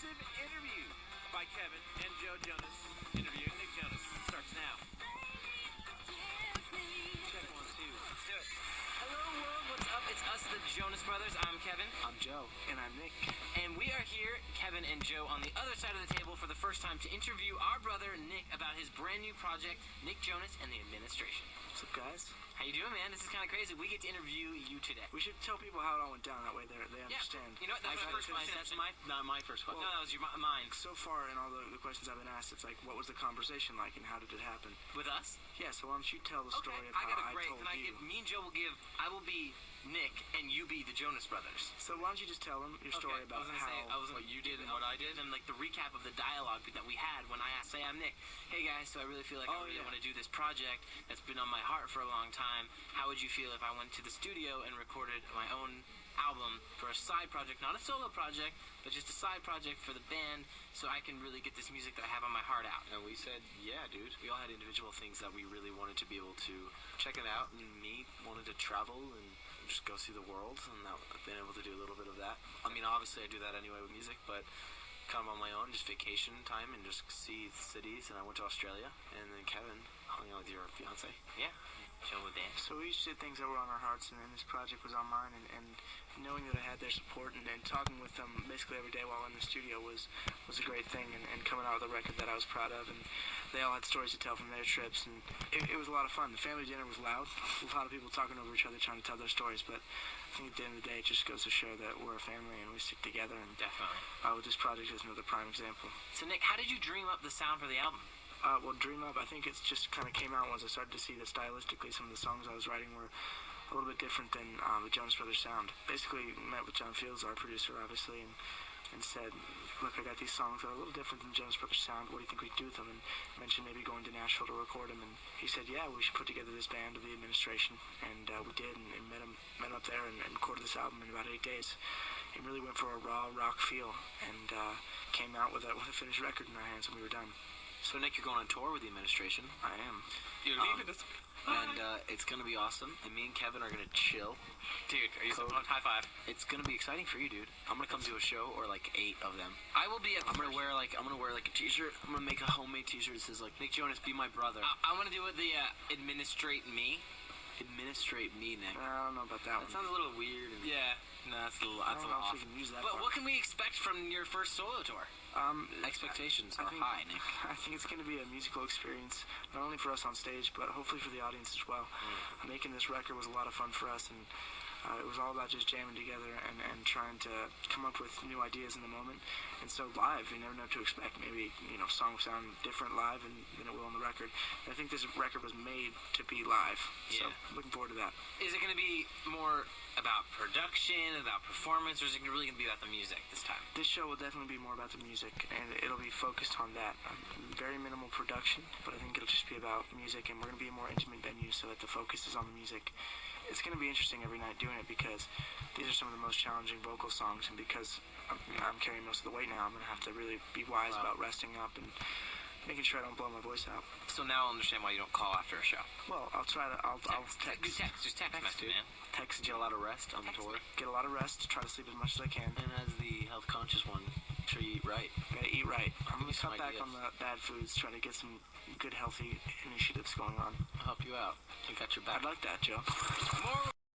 exclusive interview by Kevin and Joe Jonas. Interviewing Nick Jonas starts now. Check 1, 2. Let's do it. Hello world, what's up? It's us, the Jonas Brothers. I'm Kevin. I'm Joe. And I'm Nick. And we are here, Kevin and Joe, on the other side of the table for the first time to interview our brother Nick about his brand new project, Nick Jonas and the Administration. What's up, guys? How you doing, man? This is kind of crazy. We get to interview you today. We should tell people how it all went down. That way they understand. You know what? That's my first question. That's not my first question. No, that was mine. So far, in all the questions I've been asked, it's like, what was the conversation like, and how did it happen? With us? Yeah. So why don't you tell the story of I how got a I great. told Can I you? give? Me and Joe will give. I will be Nick, and you be the Jonas Brothers. So why don't you just tell them your story about what you did and what I did, and like the recap of the dialogue that we had when I asked, "Say I'm Nick. Hey guys, so I really feel like I really want to do this project that's been on my heart for a long time. How would you feel if I went to the studio and recorded my own album for a side project, not a solo project, but just a side project for the band, so I can really get this music that I have on my heart out?" And we said, yeah, dude. We all had individual things that we really wanted to be able to check it out, and me wanted to travel and just go see the world, and I've been able to do a little bit of that. I mean, obviously I do that anyway with music, but kind of on my own, just vacation time and just see cities. And I went to Australia, and then Kevin hung out with your fiance. Yeah. Show with Dan. So we each did things that were on our hearts, and then this project was on mine, and knowing that I had their support and talking with them basically every day while in the studio was a great thing, and coming out with a record that I was proud of, and they all had stories to tell from their trips, and it was a lot of fun. The family dinner was loud, a lot of people talking over each other trying to tell their stories, but I think at the end of the day it just goes to show that we're a family and we stick together, and Definitely. this project is another prime example. So Nick, how did you dream up the sound for the album? Well, Dream Up, I think it's just kind of came out once I started to see that stylistically some of the songs I was writing were a little bit different than the Jonas Brothers sound. Basically, met with John Fields, our producer, obviously, and said, look, I got these songs that are a little different than Jonas Brothers sound. What do you think we could do with them? And mentioned maybe going to Nashville to record them. And he said, yeah, we should put together this band of the Administration. And we did, and met him up there and recorded this album in about 8 days. It really went for a raw rock feel, and came out with a finished record in our hands when we were done. So Nick, you're going on tour with the Administration. I am. You're leaving this. And it's going to be awesome. And me and Kevin are going to chill. Dude, are you so high five? It's going to be exciting for you, dude. I'm going to come do a show, or like 8 of them. I will be at the I'm going to wear like a t-shirt. I'm going to make a homemade t-shirt that says like, Nick Jonas, be my brother. I want to do the Administrate Me. Administrate me, Nick. I don't know about that one. That sounds a little weird. Yeah. No, that's a little I don't know if we can use that But part. what can we expect from your first solo tour? Expectations are think- high, Nick. I think it's going to be a musical experience, not only for us on stage, but hopefully for the audience as well. Making this record was a lot of fun for us, and it was all about just jamming together and trying to come up with new ideas in the moment. And so live, you never know what to expect. Maybe, songs sound different live than it will on the record. And I think this record was made to be live. So looking forward to that. Is it going to be more about production, about performance, or is it really going to be about the music this time? This show will definitely be more about the music, and it'll be focused on that. Very minimal production, but I think it'll just be about music, and we're going to be a more intimate venue so that the focus is on the music. It's going to be interesting every night doing it because these are some of the most challenging vocal songs, and because I'm carrying most of the weight now, I'm going to have to really be wise about resting up and making sure I don't blow my voice out. So now I'll understand why you don't call after a show. Well, I'll try to. I'll text. Just text message, man. Text. Get a lot of rest on the tour. Get a lot of rest. Try to sleep as much as I can. And as the health conscious one, make sure you eat right. Gotta eat right. I'm gonna some cut back ideas. on the bad foods. Try to get some good, healthy initiatives going on. I'll help you out. I got your back. I'd like that, Joe. More